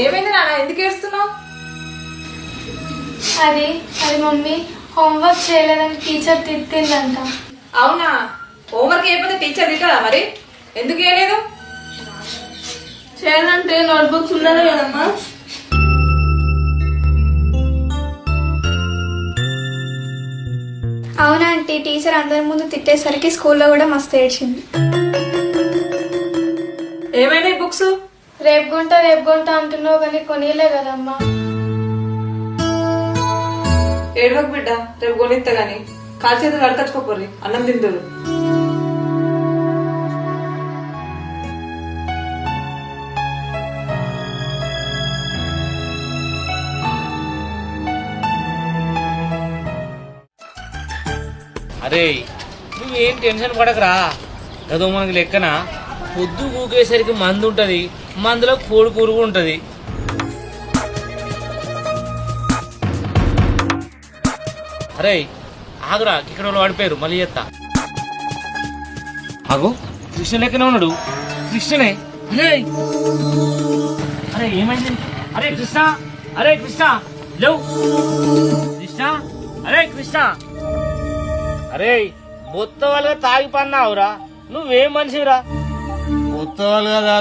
ఏమైంది నాన్న, ఎందుకు ఏడుస్తున్నావు? అది అది మమ్మీ హోంవర్క్ చేయలేదని టీచర్ తిట్టిందంట. అవునా? హోంవర్క్ చేయకపోతే టీచర్ తిట్టదా మరి? ఎందుకు చేయలేదు? చేయాలంటే నోట్బుక్స్ ఉండాలి కదమ్మా. అవునా ఆంటీ, టీచర్ అందరి ముందు తిట్టేసరికి స్కూల్లో కూడా మస్తు ఏడ్చింది. ఏమైనాయి బుక్స్? రేపు కొంటా అంటున్నావు కానీ కొనియలే కదమ్మా. ఏడవకు బిడ్డ, రేపు కొనిస్తా గాని. కాలు చేతులు కడకచ్చుకోపోర్రి, అన్నం తిందురు. అరే నువ్వేం టెన్షన్ పడకరా. ఏదో మనకి లెక్కన పొద్దు కూకేసరికి మందు ఉంటది, మందులో కోడి పురుగు ఉంటది. అరే ఆగురా, ఇక్కడ వాళ్ళు పడిపోయారు, మళ్ళీ చెత్తా. ఆగు, కృష్ణ లెక్కనే ఉన్నాడు. కృష్ణనే. అరే అరే ఏమైంది? అరే కృష్ణ, అరే కృష్ణ లేవు. కృష్ణ, అరే కృష్ణ. అరే బొత్త వాళ్ళగా తాగి పన్నావురా, నువ్వేం మనిషిరా? కొత్త వాళ్ళు కదా